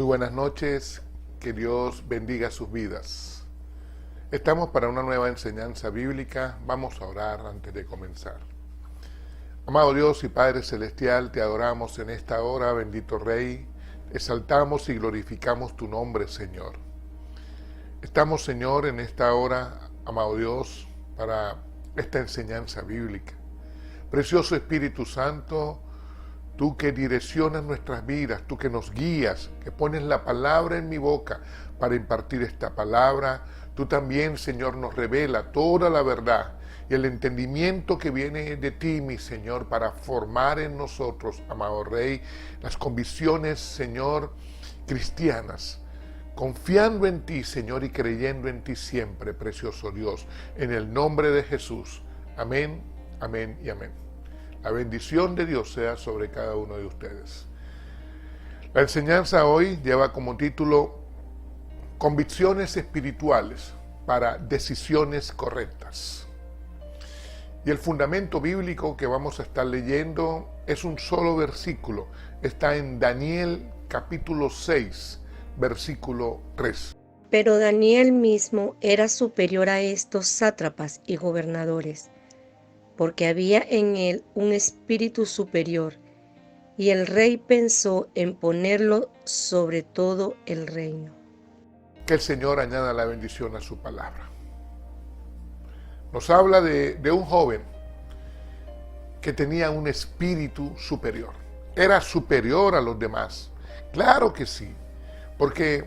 buenas noches, que Dios bendiga sus vidas. Estamos para una nueva enseñanza bíblica. Vamos a orar antes de comenzar. Amado Dios y Padre Celestial, te adoramos en esta hora, bendito Rey. Exaltamos y glorificamos tu nombre, Señor. Estamos, Señor, en esta hora, amado Dios, para esta enseñanza bíblica. Precioso Espíritu Santo, tú que direccionas nuestras vidas, tú que nos guías, que pones la palabra en mi boca para impartir esta palabra, tú también, Señor, nos revela toda la verdad y el entendimiento que viene de ti, mi Señor, para formar en nosotros, amado Rey, las convicciones, Señor, cristianas, confiando en ti, Señor, y creyendo en ti siempre, precioso Dios, en el nombre de Jesús. Amén, amén y amén. La bendición de Dios sea sobre cada uno de ustedes. La enseñanza hoy lleva como título Convicciones espirituales para decisiones correctas. Y el fundamento bíblico que vamos a estar leyendo es un solo versículo. Está en Daniel capítulo 6, versículo 3. Pero Daniel mismo era superior a estos sátrapas y gobernadores, porque había en él un espíritu superior, y el rey pensó en ponerlo sobre todo el reino. Que el Señor añada la bendición a su palabra. Nos habla de un joven que tenía un espíritu superior. Era superior a los demás. Claro que sí, porque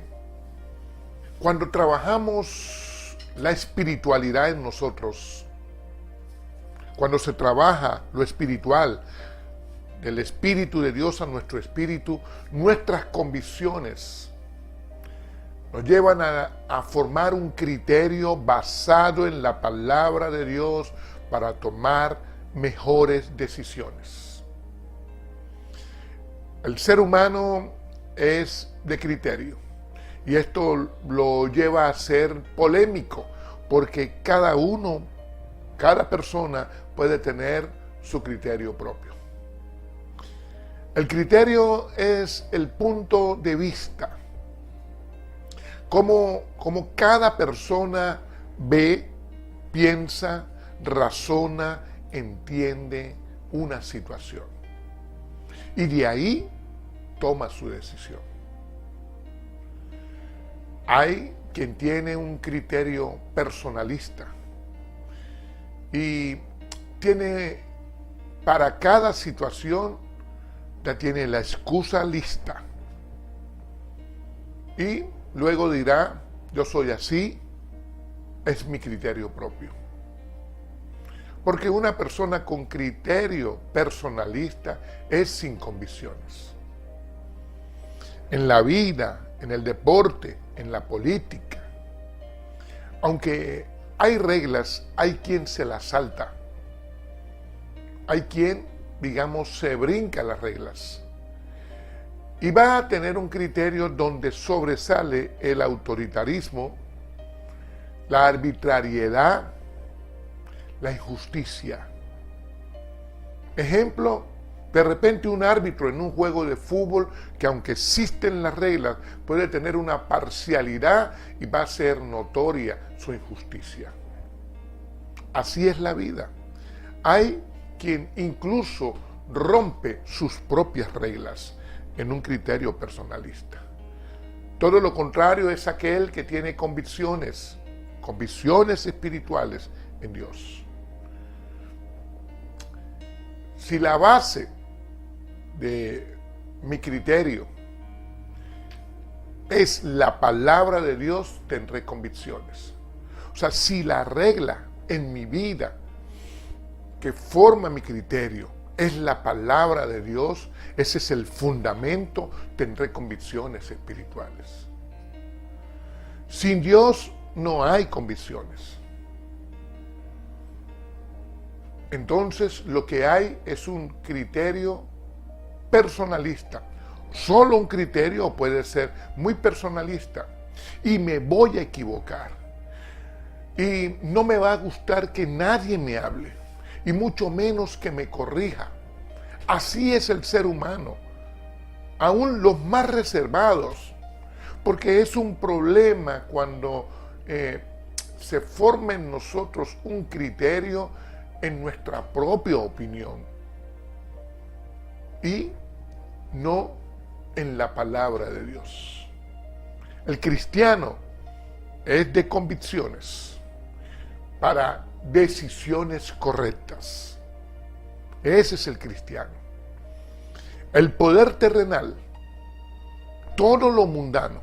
cuando trabajamos la espiritualidad en nosotros, cuando se trabaja lo espiritual, del Espíritu de Dios a nuestro espíritu, nuestras convicciones nos llevan a formar un criterio basado en la palabra de Dios para tomar mejores decisiones. El ser humano es de criterio y esto lo lleva a ser polémico porque cada persona puede tener su criterio propio. El criterio es el punto de vista. Como cada persona ve, piensa, razona, entiende una situación. Y de ahí toma su decisión. Hay quien tiene un criterio personalista y tiene para cada situación, ya tiene la excusa lista. Y luego dirá, yo soy así, es mi criterio propio. Porque una persona con criterio personalista es sin convicciones. En la vida, en el deporte, en la política, aunque hay reglas, hay quien se las salta. Hay quien, digamos, se brinca las reglas. Y va a tener un criterio donde sobresale el autoritarismo, la arbitrariedad, la injusticia. Ejemplo, de repente un árbitro en un juego de fútbol que aunque existen las reglas, puede tener una parcialidad y va a ser notoria su injusticia. Así es la vida. Hay quien incluso rompe sus propias reglas en un criterio personalista. Todo lo contrario es aquel que tiene convicciones espirituales en Dios. Si la base de mi criterio es la palabra de Dios, tendré convicciones. O sea, si la regla en mi vida que forma mi criterio es la palabra de Dios, ese es el fundamento, tendré convicciones espirituales. Sin Dios no hay convicciones. Entonces lo que hay es un criterio personalista. Solo un criterio puede ser muy personalista y me voy a equivocar. Y no me va a gustar que nadie me hable y mucho menos que me corrija. Así es el ser humano. Aún los más reservados porque es un problema cuando se forma en nosotros un criterio en nuestra propia opinión y no en la palabra de Dios. El cristiano es de convicciones para decisiones correctas. Ese es el cristiano. El poder terrenal, todo lo mundano,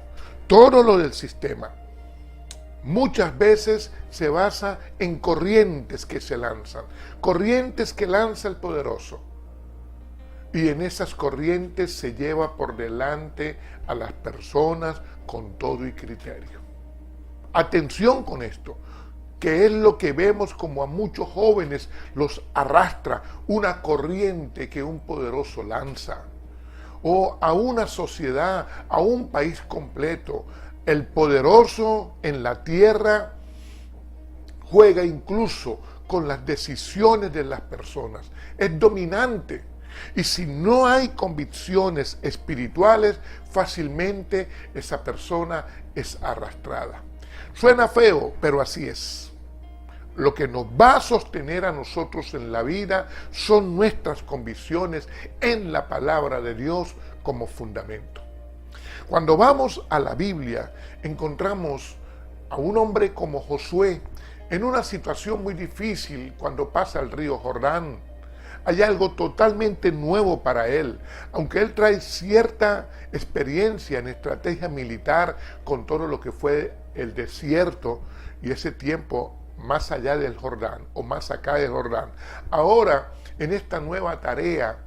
todo lo del sistema, muchas veces se basa en corrientes que se lanzan, corrientes que lanza el poderoso. Y en esas corrientes se lleva por delante a las personas con todo y criterio. Atención con esto, que es lo que vemos como a muchos jóvenes los arrastra una corriente que un poderoso lanza. O a una sociedad, a un país completo. El poderoso en la tierra juega incluso con las decisiones de las personas. Es dominante. Y si no hay convicciones espirituales, fácilmente esa persona es arrastrada. Suena feo, pero así es. Lo que nos va a sostener a nosotros en la vida son nuestras convicciones en la palabra de Dios como fundamento. Cuando vamos a la Biblia, encontramos a un hombre como Josué en una situación muy difícil cuando pasa el río Jordán. Hay algo totalmente nuevo para él, aunque él trae cierta experiencia en estrategia militar con todo lo que fue el desierto y ese tiempo más allá del Jordán o más acá del Jordán. Ahora, en esta nueva tarea,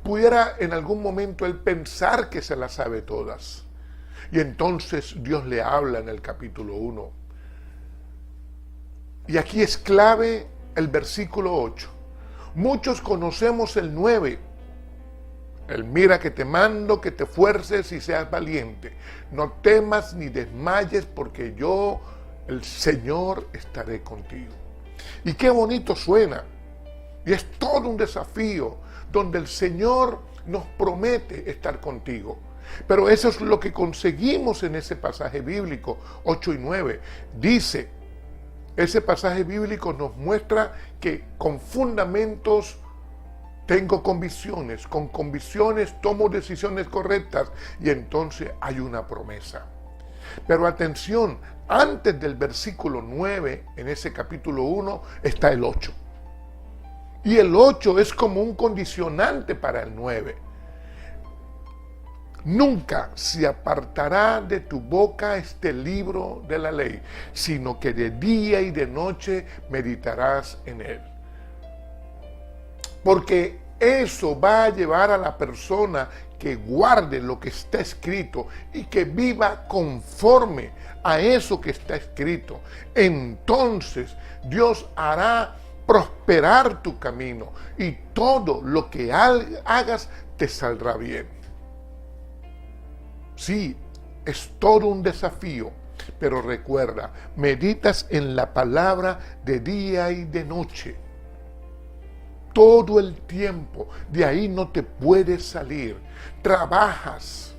pudiera en algún momento él pensar que se las sabe todas. Y entonces Dios le habla en el capítulo 1. Y aquí es clave el versículo 8. Muchos conocemos el 9. El mira que te mando, que te esfuerces y seas valiente. No temas ni desmayes porque yo, el Señor, estaré contigo. Y qué bonito suena. Y es todo un desafío donde el Señor nos promete estar contigo. Pero eso es lo que conseguimos en ese pasaje bíblico 8 y 9. Dice, ese pasaje bíblico nos muestra que con fundamentos tengo convicciones, con convicciones tomo decisiones correctas y entonces hay una promesa. Pero atención, antes del versículo 9, en ese capítulo 1, está el 8. Y el 8 es como un condicionante para el 9. Nunca se apartará de tu boca este libro de la ley, sino que de día y de noche meditarás en él. Porque eso va a llevar a la persona que guarde lo que está escrito y que viva conforme a eso que está escrito. Entonces Dios hará prosperar tu camino y todo lo que hagas te saldrá bien. Sí, es todo un desafío, pero recuerda, meditas en la palabra de día y de noche. Todo el tiempo, de ahí no te puedes salir. Trabajas,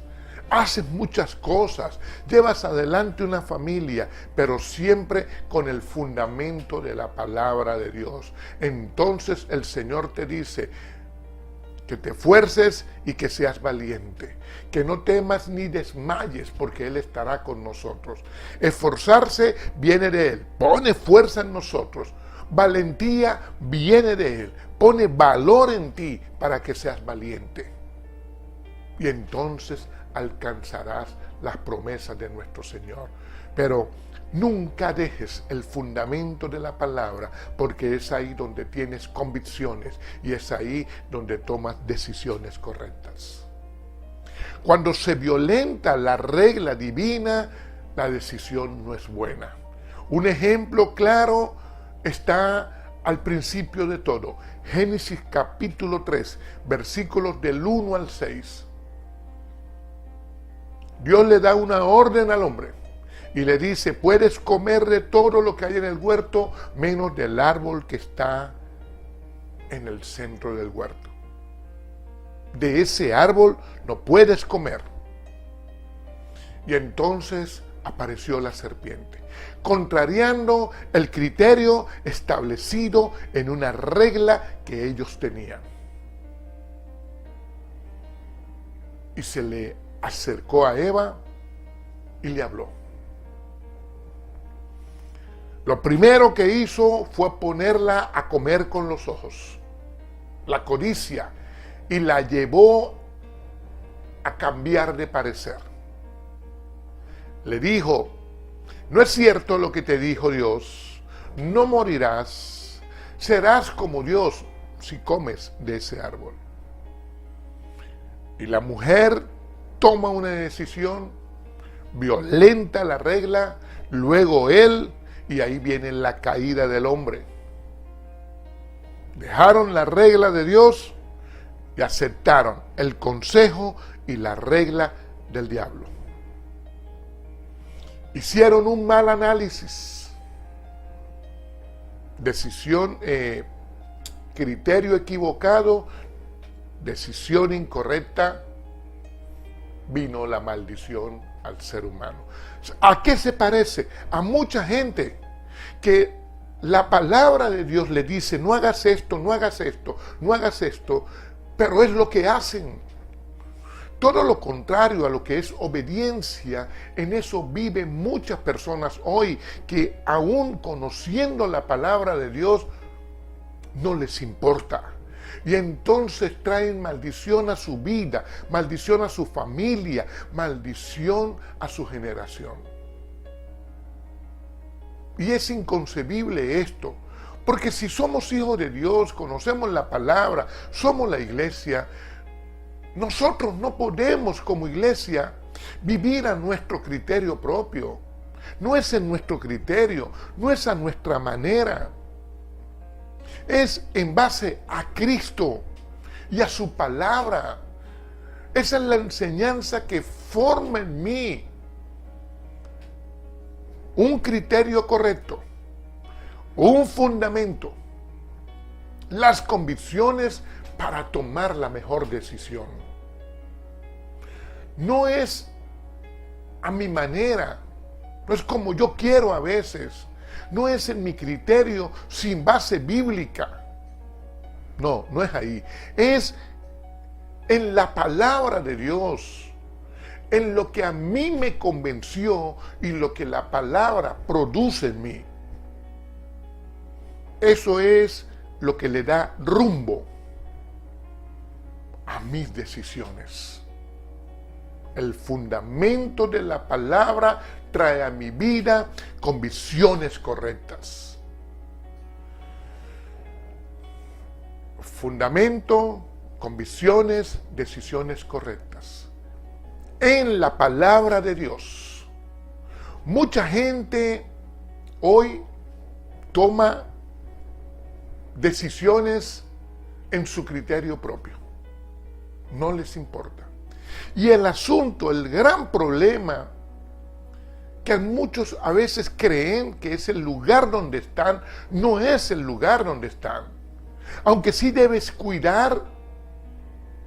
haces muchas cosas, llevas adelante una familia, pero siempre con el fundamento de la palabra de Dios. Entonces el Señor te dice que te esfuerces y que seas valiente, que no temas ni desmayes, porque Él estará con nosotros. Esforzarse viene de Él, pone fuerza en nosotros. Valentía viene de Él, pone valor en ti para que seas valiente. Y entonces alcanzarás las promesas de nuestro Señor. Pero nunca dejes el fundamento de la palabra, porque es ahí donde tienes convicciones y es ahí donde tomas decisiones correctas. Cuando se violenta la regla divina, la decisión no es buena. Un ejemplo claro está al principio de todo. Génesis capítulo 3, versículos del 1 al 6. Dios le da una orden al hombre y le dice, puedes comer de todo lo que hay en el huerto, menos del árbol que está en el centro del huerto. De ese árbol no puedes comer. Y entonces apareció la serpiente, contrariando el criterio establecido en una regla que ellos tenían. Y se le acercó a Eva y le habló. Lo primero que hizo fue ponerla a comer con los ojos, la codicia, y la llevó a cambiar de parecer. Le dijo: no es cierto lo que te dijo Dios, no morirás, serás como Dios si comes de ese árbol. Y la mujer toma una decisión, violenta la regla, luego él, y ahí viene la caída del hombre. Dejaron la regla de Dios y aceptaron el consejo y la regla del diablo. Hicieron un mal análisis, criterio equivocado, decisión incorrecta, vino la maldición al ser humano. ¿A qué se parece? A mucha gente que la palabra de Dios le dice: no hagas esto, no hagas esto, no hagas esto, pero es lo que hacen. Todo lo contrario a lo que es obediencia, en eso viven muchas personas hoy que aún conociendo la palabra de Dios no les importa. Y entonces traen maldición a su vida, maldición a su familia, maldición a su generación. Y es inconcebible esto, porque si somos hijos de Dios, conocemos la palabra, somos la iglesia, nosotros no podemos como iglesia vivir a nuestro criterio propio. No es en nuestro criterio, no es a nuestra manera. Es en base a Cristo y a su palabra. Esa es la enseñanza que forma en mí un criterio correcto, un fundamento, las convicciones para tomar la mejor decisión. No es a mi manera, no es como yo quiero a veces, no es en mi criterio sin base bíblica. No, no es ahí. Es en la palabra de Dios, en lo que a mí me convenció y lo que la palabra produce en mí. Eso es lo que le da rumbo a mis decisiones. El fundamento de la palabra trae a mi vida convicciones correctas. Fundamento, convicciones, decisiones correctas. En la palabra de Dios. Mucha gente hoy toma decisiones en su criterio propio. No les importa. Y el asunto, el gran problema, que muchos a veces creen que es el lugar donde están, no es el lugar donde están. Aunque sí debes cuidar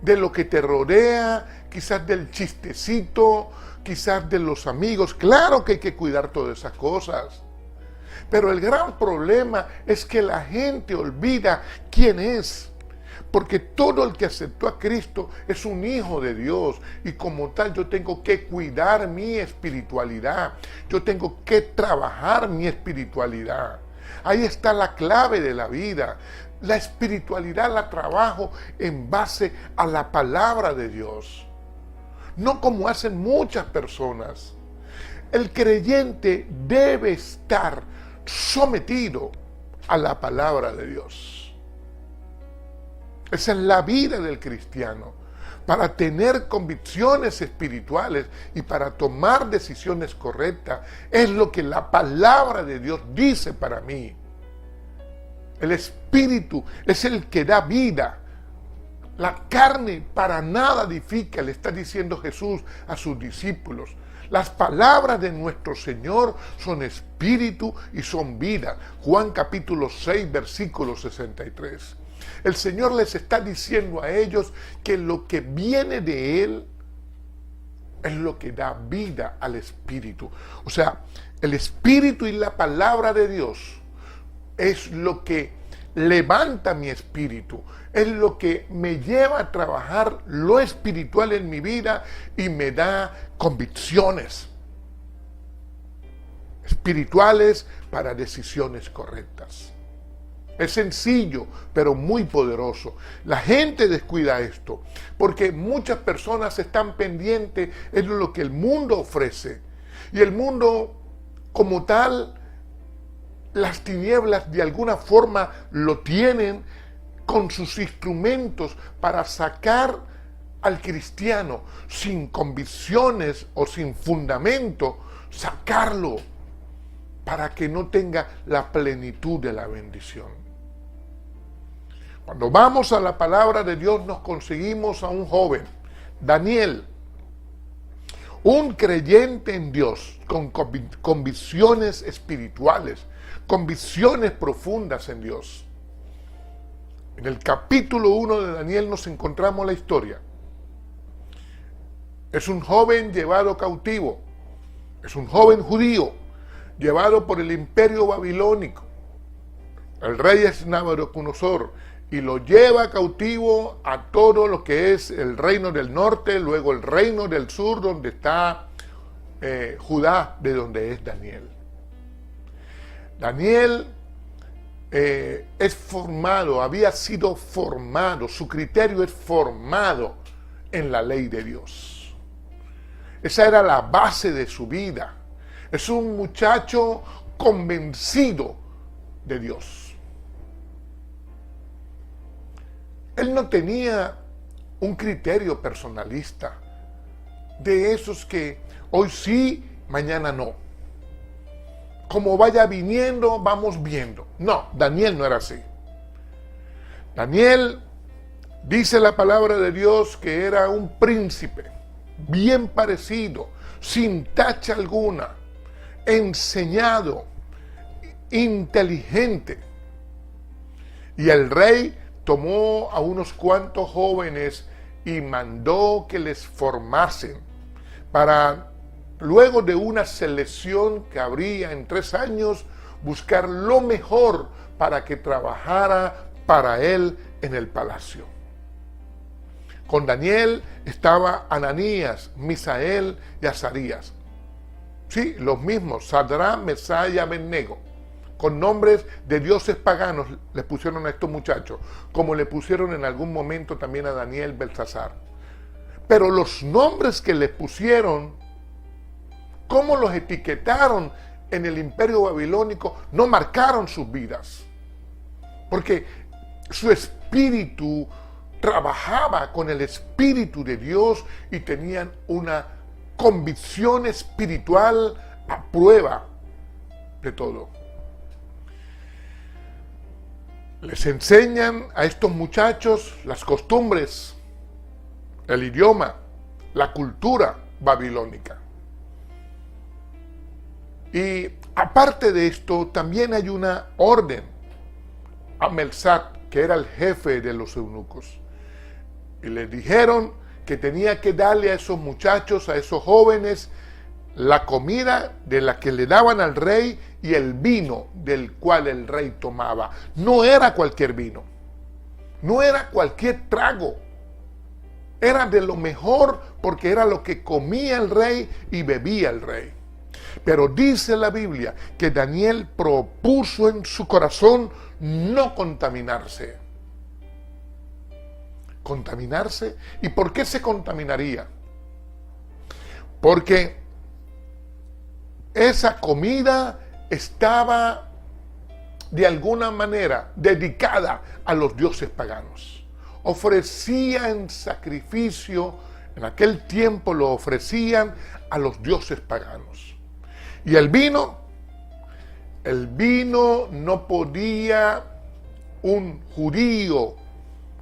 de lo que te rodea, quizás del chistecito, quizás de los amigos. Claro que hay que cuidar todas esas cosas. Pero el gran problema es que la gente olvida quién es. Porque todo el que aceptó a Cristo es un hijo de Dios. Y como tal yo tengo que cuidar mi espiritualidad. Yo tengo que trabajar mi espiritualidad. Ahí está la clave de la vida. La espiritualidad la trabajo en base a la palabra de Dios. No como hacen muchas personas. El creyente debe estar sometido a la palabra de Dios. Esa es la vida del cristiano, para tener convicciones espirituales y para tomar decisiones correctas. Es lo que la palabra de Dios dice para mí. El espíritu es el que da vida. La carne para nada edifica, le está diciendo Jesús a sus discípulos. Las palabras de nuestro Señor son espíritu y son vida. Juan capítulo 6, versículo 63. El Señor les está diciendo a ellos que lo que viene de Él es lo que da vida al espíritu. O sea, el espíritu y la palabra de Dios es lo que levanta mi espíritu, es lo que me lleva a trabajar lo espiritual en mi vida y me da convicciones espirituales para decisiones correctas. Es sencillo, pero muy poderoso. La gente descuida esto, porque muchas personas están pendientes de lo que el mundo ofrece. Y el mundo, como tal, las tinieblas de alguna forma lo tienen con sus instrumentos para sacar al cristiano sin convicciones o sin fundamento, sacarlo para que no tenga la plenitud de la bendición. Cuando vamos a la palabra de Dios nos conseguimos a un joven, Daniel, un creyente en Dios con convicciones espirituales, convicciones profundas en Dios. En el capítulo 1 de Daniel nos encontramos la historia. Es un joven llevado cautivo, es un joven judío llevado por el imperio babilónico. El rey es Nabucodonosor y lo lleva cautivo a todo lo que es el reino del norte, luego el reino del sur, donde está Judá, de donde es Daniel. Daniel es formado, había sido formado, su criterio es formado en la ley de Dios. Esa era la base de su vida. Es un muchacho convencido de Dios. Él no tenía un criterio personalista, de esos que hoy sí, mañana no. Como vaya viniendo, vamos viendo. No, Daniel no era así. Daniel, dice la palabra de Dios, que era un príncipe, bien parecido, sin tacha alguna, enseñado, inteligente. Y el rey tomó a unos cuantos jóvenes y mandó que les formasen para, luego de una selección que habría en 3 años, buscar lo mejor para que trabajara para él en el palacio. Con Daniel estaba Ananías, Misael y Azarías. Sí, los mismos, Sadrach, Mesach y Abednego. Con nombres de dioses paganos les pusieron a estos muchachos, como le pusieron en algún momento también a Daniel Belsasar. Pero los nombres que les pusieron, cómo los etiquetaron en el imperio babilónico, no marcaron sus vidas. Porque su espíritu trabajaba con el espíritu de Dios y tenían una convicción espiritual a prueba de todo. Les enseñan a estos muchachos las costumbres, el idioma, la cultura babilónica. Y aparte de esto, también hay una orden a Melsac, que era el jefe de los eunucos. Y les dijeron que tenía que darle a esos muchachos, a esos jóvenes, la comida de la que le daban al rey y el vino del cual el rey tomaba. No era cualquier vino, no era cualquier trago, era de lo mejor porque era lo que comía el rey y bebía el rey. Pero dice la Biblia que Daniel propuso en su corazón no contaminarse. ¿Contaminarse? ¿Y por qué se contaminaría? Porque esa comida estaba de alguna manera dedicada a los dioses paganos. Ofrecía en sacrificio, en aquel tiempo lo ofrecían a los dioses paganos. Y el vino no podía un judío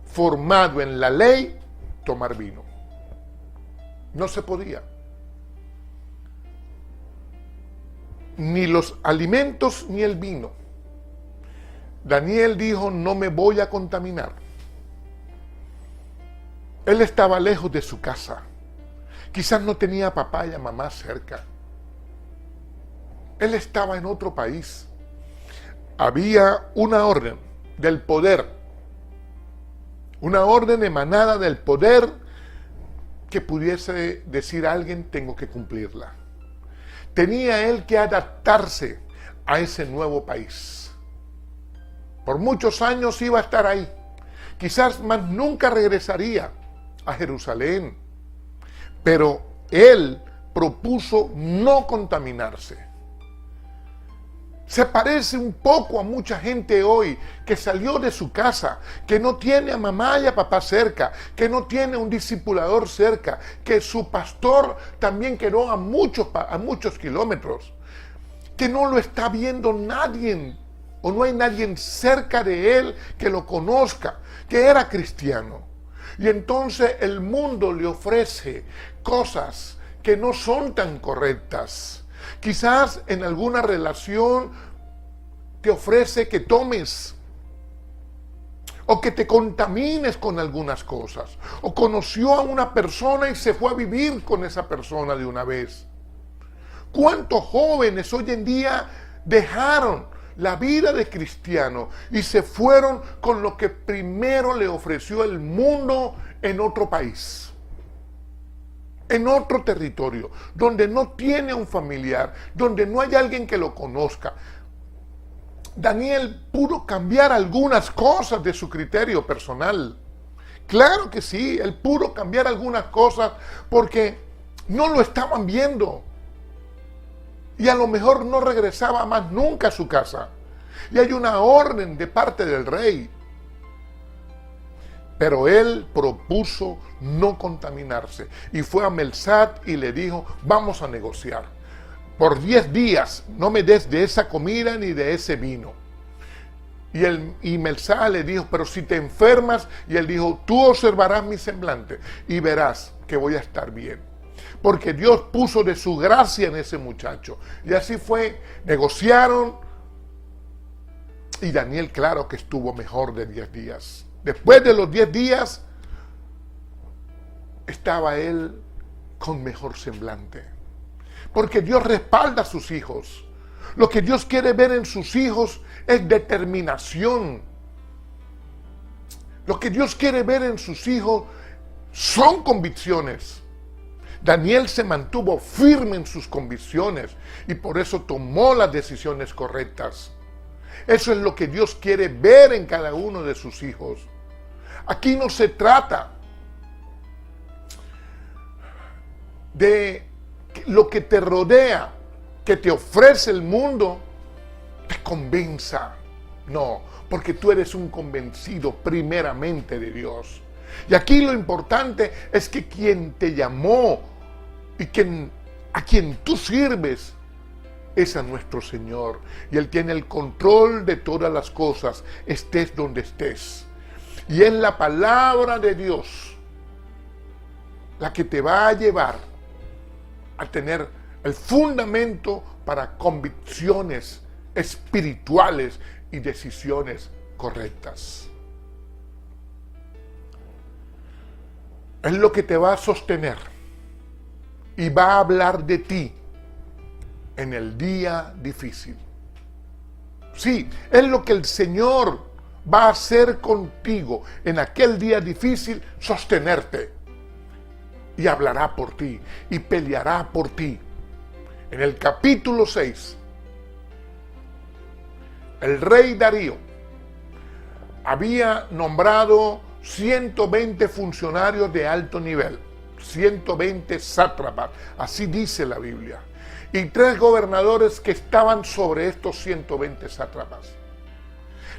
formado en la ley tomar vino. No se podía. Ni los alimentos ni el vino. Daniel dijo, no me voy a contaminar. Él estaba lejos de su casa. Quizás no tenía a papá y a mamá cerca. Él estaba en otro país. Había una orden del poder, una orden emanada del poder que pudiese decir a alguien, tengo que cumplirla. Tenía él que adaptarse a ese nuevo país. Por muchos años iba a estar ahí. Quizás más nunca regresaría a Jerusalén. Pero él propuso no contaminarse. Se parece un poco a mucha gente hoy que salió de su casa, que no tiene a mamá y a papá cerca, que no tiene un discipulador cerca, que su pastor también quedó a muchos kilómetros, que no lo está viendo nadie o no hay nadie cerca de él que lo conozca, que era cristiano. Y entonces el mundo le ofrece cosas que no son tan correctas. Quizás en alguna relación te ofrece que tomes o que te contamines con algunas cosas. O conoció a una persona y se fue a vivir con esa persona de una vez. ¿Cuántos jóvenes hoy en día dejaron la vida de cristiano y se fueron con lo que primero le ofreció el mundo en otro país? En otro territorio, donde no tiene un familiar, donde no hay alguien que lo conozca. Daniel pudo cambiar algunas cosas de su criterio personal. Claro que sí, él pudo cambiar algunas cosas porque no lo estaban viendo. Y a lo mejor no regresaba más nunca a su casa. Y hay una orden de parte del rey. Pero él propuso no contaminarse. Y fue a Melsat y le dijo, vamos a negociar. Por 10 días no me des de esa comida ni de ese vino. Y Melsat le dijo, pero si te enfermas, y él dijo, tú observarás mi semblante y verás que voy a estar bien. Porque Dios puso de su gracia en ese muchacho. Y así fue, negociaron. Y Daniel, claro que estuvo mejor de 10 días. Después de los 10 días, estaba él con mejor semblante. Porque Dios respalda a sus hijos. Lo que Dios quiere ver en sus hijos es determinación. Lo que Dios quiere ver en sus hijos son convicciones. Daniel se mantuvo firme en sus convicciones y por eso tomó las decisiones correctas. Eso es lo que Dios quiere ver en cada uno de sus hijos. Aquí no se trata de lo que te rodea, que te ofrece el mundo, te convenza. No, porque tú eres un convencido primeramente de Dios. Y aquí lo importante es que quien te llamó y a quien tú sirves es a nuestro Señor. Y Él tiene el control de todas las cosas, estés donde estés. Y es la palabra de Dios la que te va a llevar a tener el fundamento para convicciones espirituales y decisiones correctas. Es lo que te va a sostener y va a hablar de ti en el día difícil. Sí, es lo que el Señor va a hacer contigo en aquel día difícil, sostenerte. Y hablará por ti y peleará por ti. En el capítulo 6, el rey Darío había nombrado 120 funcionarios de alto nivel, 120 sátrapas, así dice la Biblia, y 3 gobernadores que estaban sobre estos 120 sátrapas,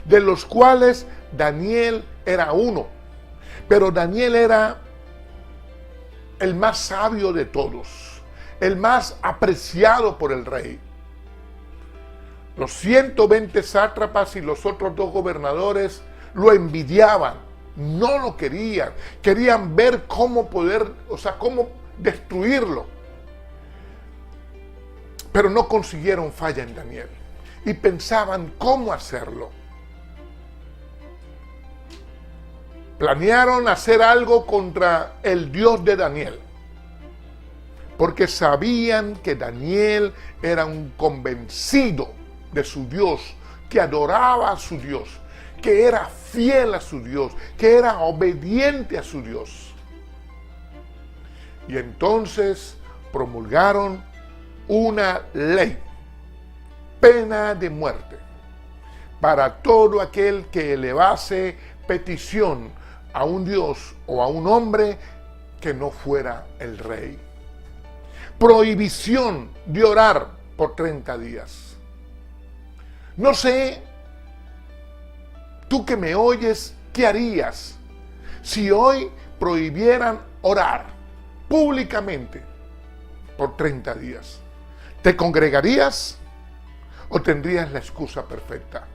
de los cuales Daniel era uno, pero Daniel era el más sabio de todos, el más apreciado por el rey. Los 120 sátrapas y los otros 2 gobernadores lo envidiaban, no lo querían, querían ver cómo cómo destruirlo. Pero no consiguieron falla en Daniel y pensaban cómo hacerlo. Planearon hacer algo contra el Dios de Daniel. porque sabían que Daniel era un convencido de su Dios, que adoraba a su Dios, que era fiel a su Dios, que era obediente a su Dios. Y entonces promulgaron una ley, pena de muerte, para todo aquel que elevase petición a un Dios o a un hombre que no fuera el rey. Prohibición de orar por 30 días. No sé, tú que me oyes, ¿qué harías si hoy prohibieran orar públicamente por 30 días? ¿Te congregarías o tendrías la excusa perfecta?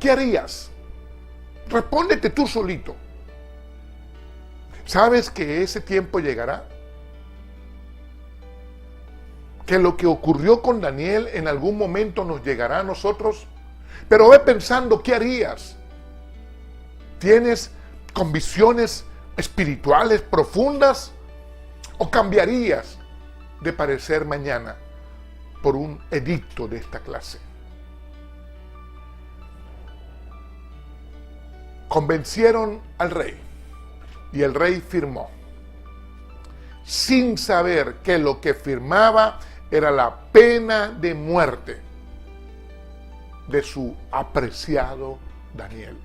¿Qué harías? Respóndete tú solito. ¿Sabes que ese tiempo llegará? Que lo que ocurrió con Daniel en algún momento nos llegará a nosotros. Pero ve pensando, ¿qué harías? ¿Tienes convicciones espirituales profundas? ¿O cambiarías de parecer mañana por un edicto de esta clase? Convencieron al rey y el rey firmó, sin saber que lo que firmaba era la pena de muerte de su apreciado Daniel.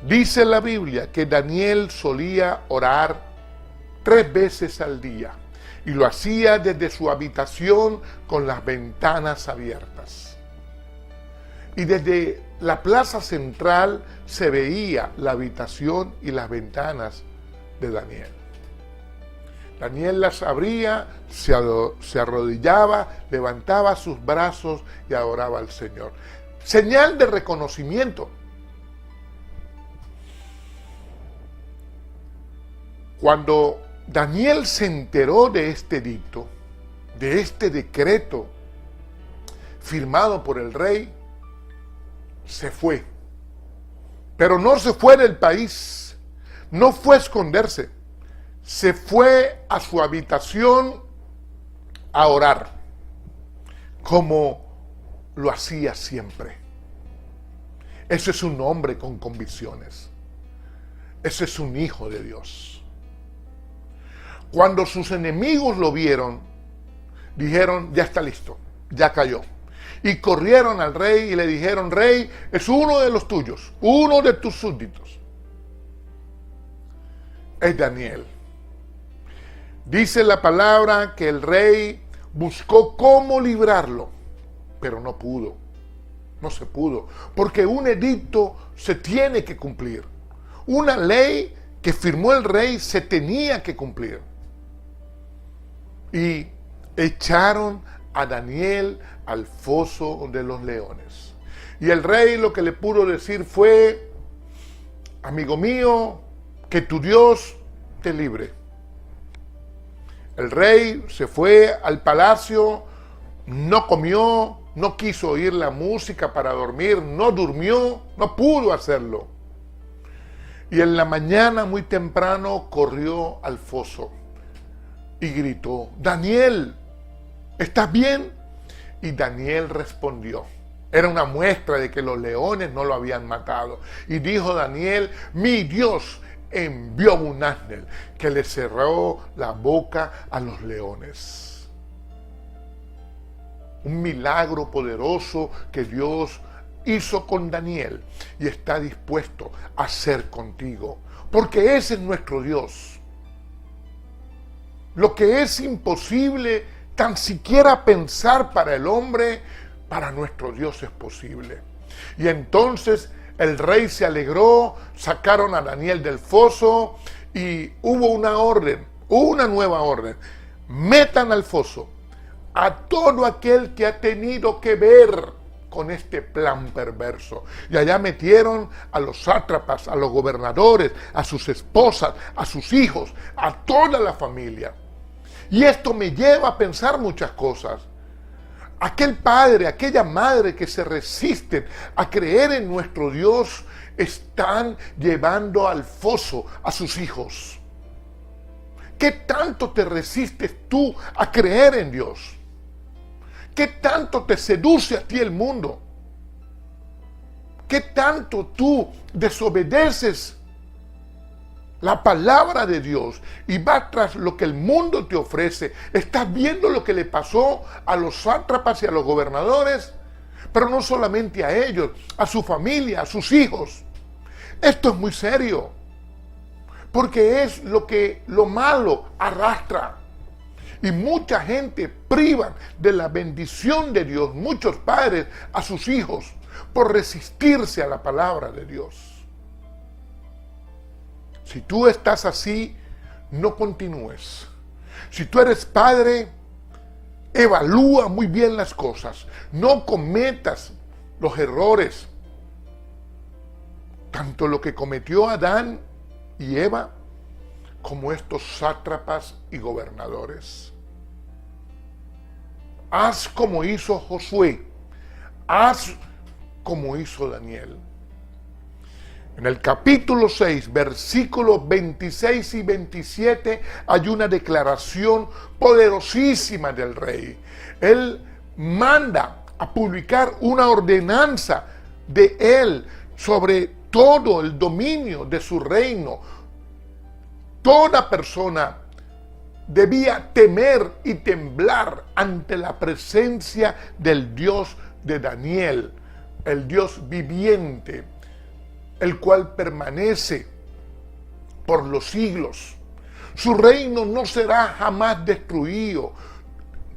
Dice la Biblia que Daniel solía orar 3 veces al día y lo hacía desde su habitación con las ventanas abiertas. Y desde la plaza central se veía la habitación y las ventanas de Daniel. Daniel las abría, se arrodillaba, levantaba sus brazos y adoraba al Señor. Señal de reconocimiento. Cuando Daniel se enteró de este edicto, de este decreto firmado por el rey, se fue. Pero no se fue del país, no fue a esconderse, se fue a su habitación a orar, como lo hacía siempre. Ese es un hombre con convicciones. Ese es un hijo de Dios. Cuando sus enemigos lo vieron, dijeron, ya está listo, ya cayó. Y corrieron al rey y le dijeron, rey, es uno de los tuyos, uno de tus súbditos. Es Daniel. Dice la palabra que el rey buscó cómo librarlo, pero no pudo. No se pudo, porque un edicto se tiene que cumplir. Una ley que firmó el rey se tenía que cumplir. Y echaron a Daniel al foso de los leones. Y el rey lo que le pudo decir fue, amigo mío, que tu Dios te libre. El rey se fue al palacio, no comió, no quiso oír la música para dormir, no durmió, no pudo hacerlo. Y en la mañana muy temprano corrió al foso y gritó, Daniel, ¿estás bien? Y Daniel respondió. Era una muestra de que los leones no lo habían matado. Y dijo Daniel, mi Dios envió un ángel que le cerró la boca a los leones. Un milagro poderoso que Dios hizo con Daniel y está dispuesto a hacer contigo, porque ese es nuestro Dios. Lo que es imposible tan siquiera pensar para el hombre, para nuestro Dios es posible. Y entonces el rey se alegró, sacaron a Daniel del foso y hubo una orden, una nueva orden. Metan al foso a todo aquel que ha tenido que ver con este plan perverso. Y allá metieron a los sátrapas, a los gobernadores, a sus esposas, a sus hijos, a toda la familia. Y esto me lleva a pensar muchas cosas. Aquel padre, aquella madre que se resisten a creer en nuestro Dios, están llevando al foso a sus hijos. ¿Qué tanto te resistes tú a creer en Dios? ¿Qué tanto te seduce a ti el mundo? ¿Qué tanto tú desobedeces la palabra de Dios y vas tras lo que el mundo te ofrece? Estás viendo lo que le pasó a los sátrapas y a los gobernadores, pero no solamente a ellos, a su familia, a sus hijos. Esto es muy serio, porque es lo que lo malo arrastra. Y mucha gente priva de la bendición de Dios, muchos padres a sus hijos, por resistirse a la palabra de Dios. Si tú estás así, no continúes. Si tú eres padre, evalúa muy bien las cosas. No cometas los errores, tanto lo que cometió Adán y Eva, como estos sátrapas y gobernadores. Haz como hizo Josué, haz como hizo Daniel. En el capítulo 6, versículos 26 y 27, hay una declaración poderosísima del rey. Él manda a publicar una ordenanza de él sobre todo el dominio de su reino. Toda persona debía temer y temblar ante la presencia del Dios de Daniel, el Dios viviente, el cual permanece por los siglos. Su reino no será jamás destruido.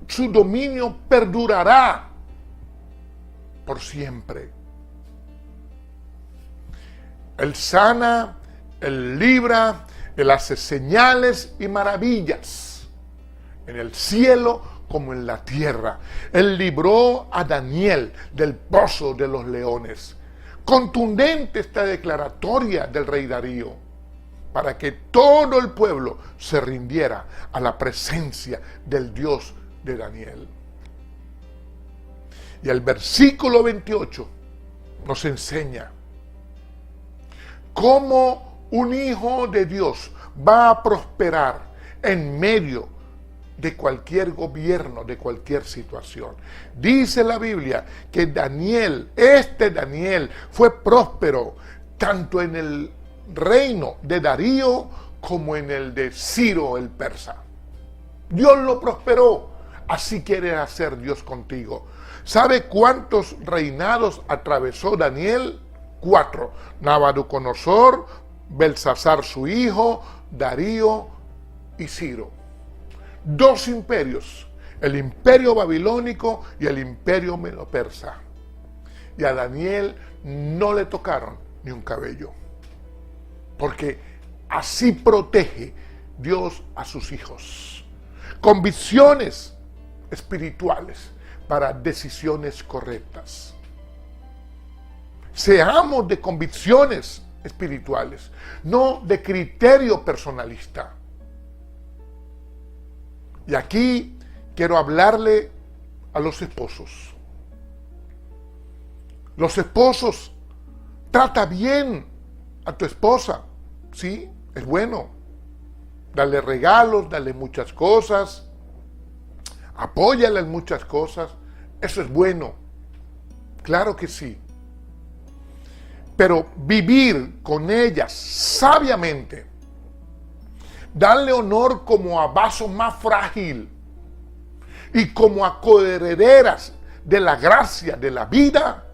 Su dominio perdurará por siempre. Él sana, Él libra, Él hace señales y maravillas en el cielo como en la tierra. Él libró a Daniel del pozo de los leones. Contundente esta declaratoria del rey Darío, para que todo el pueblo se rindiera a la presencia del Dios de Daniel. Y el versículo 28 nos enseña cómo un hijo de Dios va a prosperar en medio de cualquier gobierno, de cualquier situación. Dice la Biblia que Daniel, Daniel, fue próspero tanto en el reino de Darío como en el de Ciro el persa. Dios lo prosperó. Así quiere hacer Dios contigo. ¿Sabe cuántos reinados atravesó Daniel? 4. Nabucodonosor, Belsasar su hijo, Darío y Ciro. 2 imperios, el imperio babilónico y el imperio medo-persa. Y a Daniel no le tocaron ni un cabello, porque así protege Dios a sus hijos. Convicciones espirituales para decisiones correctas. Seamos de convicciones espirituales, no de criterio personalista. Y aquí quiero hablarle a los esposos. Los esposos, trata bien a tu esposa, ¿sí? Es bueno. Dale regalos, dale muchas cosas, apóyala en muchas cosas, eso es bueno. Claro que sí. Pero vivir con ellas sabiamente, darle honor como a vaso más frágil y como a coherederas de la gracia de la vida,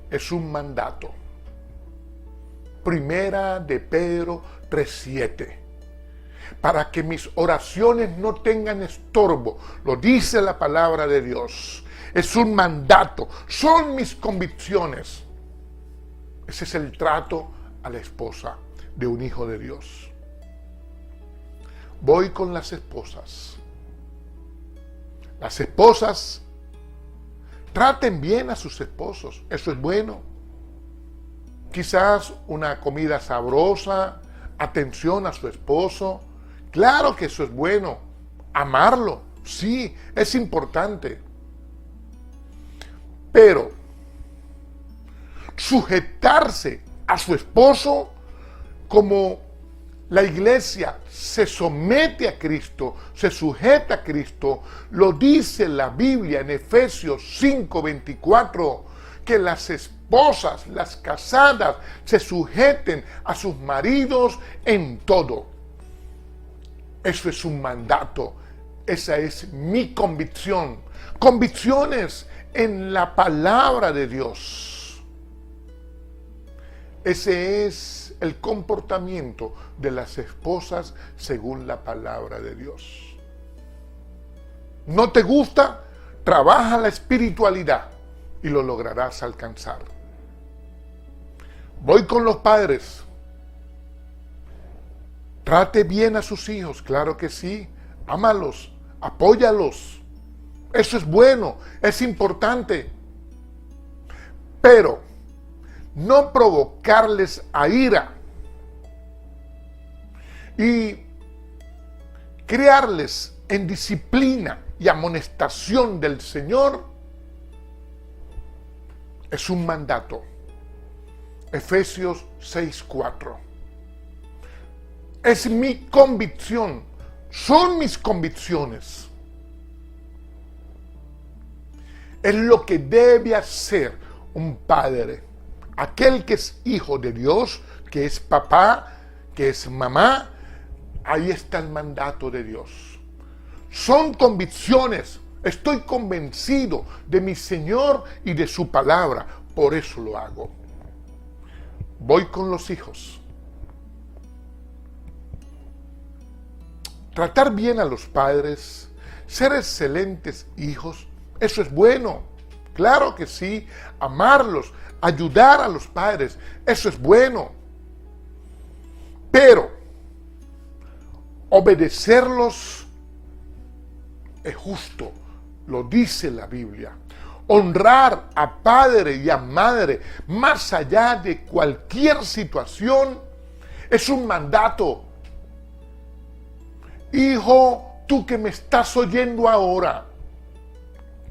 es un mandato. Primera de Pedro 3:7. Para que mis oraciones no tengan estorbo, lo dice la palabra de Dios. Es un mandato, son mis convicciones. Ese es el trato a la esposa de un hijo de Dios. Voy con las esposas. Las esposas traten bien a sus esposos, eso es bueno. Quizás una comida sabrosa, atención a su esposo, claro que eso es bueno. Amarlo, sí, es importante. Pero sujetarse a su esposo como la iglesia se somete a Cristo, se sujeta a Cristo. Lo dice la Biblia en Efesios 5:24, que las esposas, las casadas, se sujeten a sus maridos en todo. Eso es un mandato. Esa es mi convicción. Convicciones en la palabra de Dios. Ese es el comportamiento de las esposas según la palabra de Dios. ¿No te gusta? Trabaja la espiritualidad y lo lograrás alcanzar. Voy con los padres. Trate bien a sus hijos, claro que sí. Ámalos, apóyalos. Eso es bueno, es importante. Pero no provocarles a ira y criarles en disciplina y amonestación del Señor es un mandato. Efesios 6:4. Es mi convicción, son mis convicciones. Es lo que debe hacer un padre, aquel que es hijo de Dios, que es papá, que es mamá. Ahí está el mandato de Dios. Son convicciones. Estoy convencido de mi Señor y de su palabra. Por eso lo hago. Voy con los hijos. Tratar bien a los padres, ser excelentes hijos, eso es bueno. Claro que sí. Amarlos, ayudar a los padres, eso es bueno. Pero obedecerlos es justo, lo dice la Biblia. Honrar a padre y a madre más allá de cualquier situación es un mandato. Hijo, tú que me estás oyendo ahora,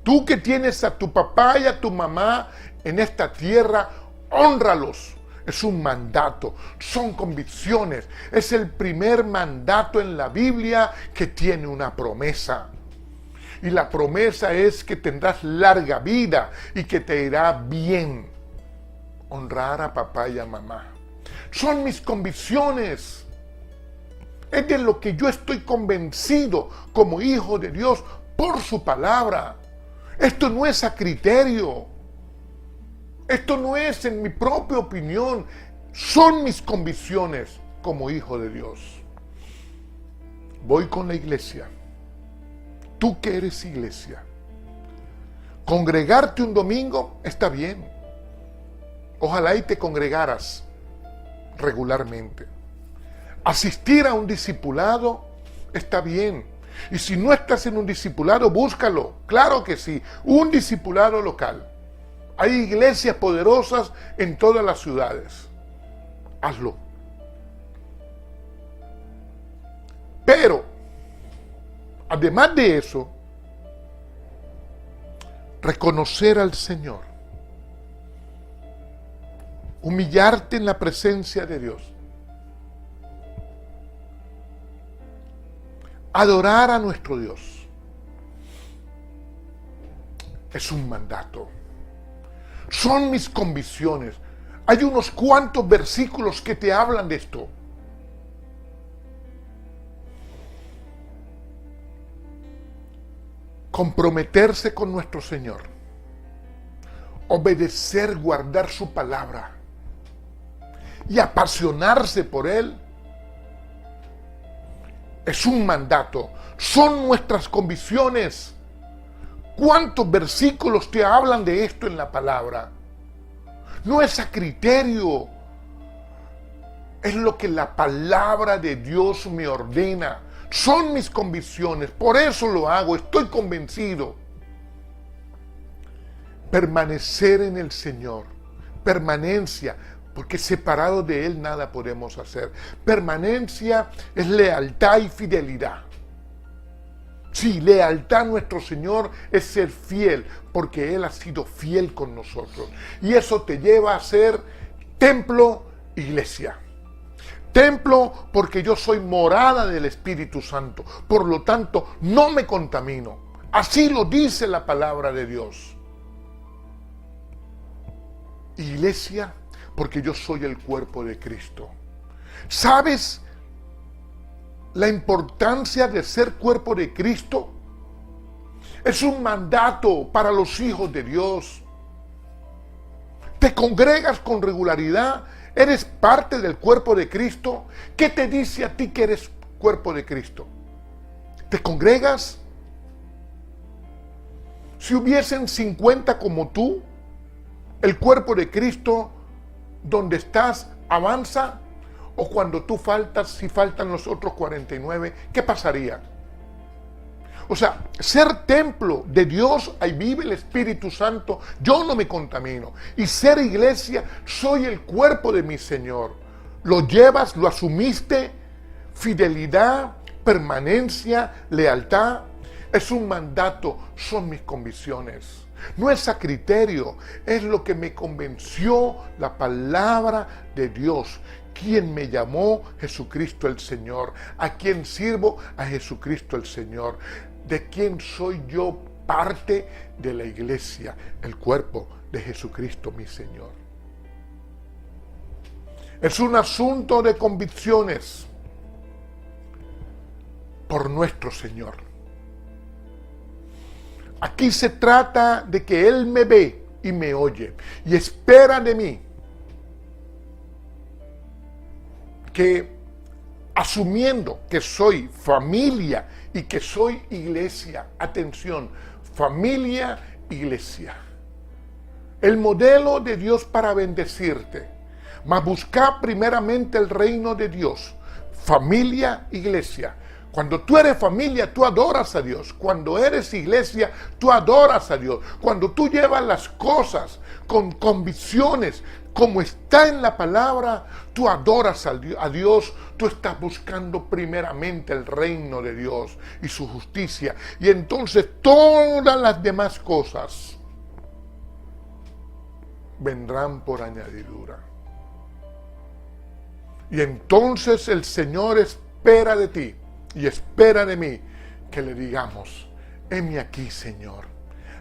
tú que tienes a tu papá y a tu mamá en esta tierra, hónralos. Es un mandato, son convicciones. Es el primer mandato en la Biblia que tiene una promesa. Y la promesa es que tendrás larga vida y que te irá bien. Honrar a papá y a mamá. Son mis convicciones. Es de lo que yo estoy convencido como hijo de Dios por su palabra. Esto no es a criterio. Esto no es en mi propia opinión. Son mis convicciones como hijo de Dios. Voy con la iglesia. Tú que eres iglesia. Congregarte un domingo está bien. Ojalá y te congregaras regularmente. Asistir a un discipulado está bien. Y si no estás en un discipulado, búscalo. Claro que sí. Un discipulado local. Hay iglesias poderosas en todas las ciudades. Hazlo. Pero, además de eso, reconocer al Señor. Humillarte en la presencia de Dios. Adorar a nuestro Dios. Es un mandato. Son mis convicciones. Hay unos cuantos versículos que te hablan de esto. Comprometerse con nuestro Señor. Obedecer, guardar su palabra. Y apasionarse por Él. Es un mandato. Son nuestras convicciones. ¿Cuántos versículos te hablan de esto en la palabra? No es a criterio. Es lo que la palabra de Dios me ordena. Son mis convicciones. Por eso lo hago. Estoy convencido. Permanecer en el Señor. Permanencia. Porque separado de Él nada podemos hacer. Permanencia es lealtad y fidelidad. Sí, lealtad a nuestro Señor es ser fiel, porque Él ha sido fiel con nosotros. Y eso te lleva a ser templo, iglesia. templo porque yo soy morada del Espíritu Santo. Por lo tanto, no me contamino. Así lo dice la palabra de Dios. Iglesia, porque yo soy el cuerpo de Cristo. ¿Sabes la importancia de ser cuerpo de Cristo? Es un mandato para los hijos de Dios. ¿Te congregas con regularidad? ¿Eres parte del cuerpo de Cristo? ¿Qué te dice a ti que eres cuerpo de Cristo? ¿Te congregas? Si hubiesen 50 como tú, el cuerpo de Cristo, donde estás, avanza. O cuando tú faltas, si faltan los otros 49, ¿qué pasaría? O sea, ser templo de Dios, ahí vive el Espíritu Santo, yo no me contamino. Y ser iglesia, soy el cuerpo de mi Señor. Lo llevas, lo asumiste, fidelidad, permanencia, lealtad. Es un mandato, son mis convicciones. No es a criterio, es lo que me convenció la palabra de Dios. ¿Quién me llamó? Jesucristo el Señor. ¿A quién sirvo? A Jesucristo el Señor. ¿De quién soy yo parte? De la iglesia, el cuerpo de Jesucristo mi Señor. Es un asunto de convicciones por nuestro Señor. Aquí se trata de que Él me ve y me oye y espera de mí que, asumiendo que soy familia y que soy iglesia, atención, familia, iglesia, el modelo de Dios para bendecirte, mas busca primeramente el reino de Dios, familia, iglesia. Cuando tú eres familia, tú adoras a Dios. Cuando eres iglesia, tú adoras a Dios. Cuando tú llevas las cosas con convicciones, como está en la palabra, tú adoras a Dios. Tú estás buscando primeramente el reino de Dios y su justicia. Y entonces todas las demás cosas vendrán por añadidura. Y entonces el Señor espera de ti y espera de mí que le digamos: heme aquí, Señor,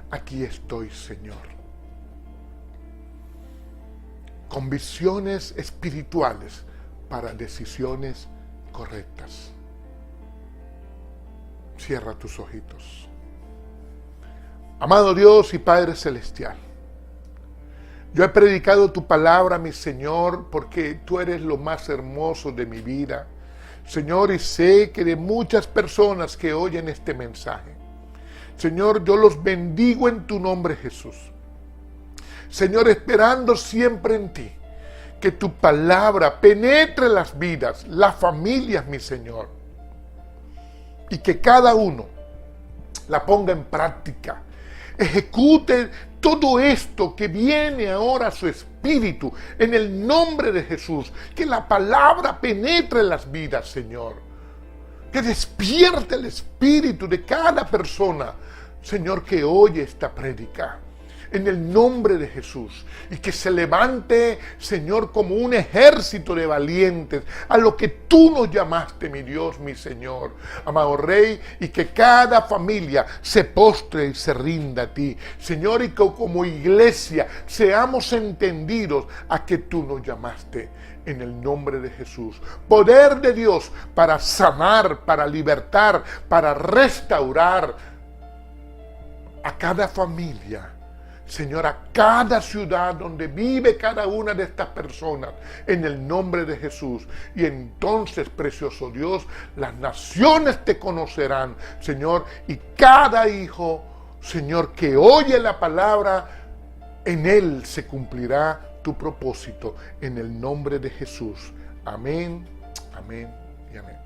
aquí estoy, Señor. Convicciones espirituales para decisiones correctas. Cierra tus ojitos. Amado Dios y Padre Celestial, yo he predicado tu palabra, mi Señor, porque tú eres lo más hermoso de mi vida, Señor, y sé que de muchas personas que oyen este mensaje, Señor, yo los bendigo en tu nombre, Jesús. Señor, esperando siempre en ti, que tu palabra penetre las vidas, las familias, mi Señor, y que cada uno la ponga en práctica, ejecute todo esto que viene ahora a su espíritu, en el nombre de Jesús. Que la palabra penetre en las vidas, Señor. Que despierte el espíritu de cada persona, Señor, que oye esta prédica. En el nombre de Jesús. Y que se levante, Señor, como un ejército de valientes a lo que tú nos llamaste, mi Dios, mi Señor, amado Rey, y que cada familia se postre y se rinda a ti, Señor, y que como iglesia seamos entendidos a que tú nos llamaste. En el nombre de Jesús. Poder de Dios para sanar, para libertar, para restaurar a cada familia. Señor, a cada ciudad donde vive cada una de estas personas, en el nombre de Jesús. Y entonces, precioso Dios, las naciones te conocerán, Señor, y cada hijo, Señor, que oye la palabra, en él se cumplirá tu propósito, en el nombre de Jesús. Amén, amén y amén.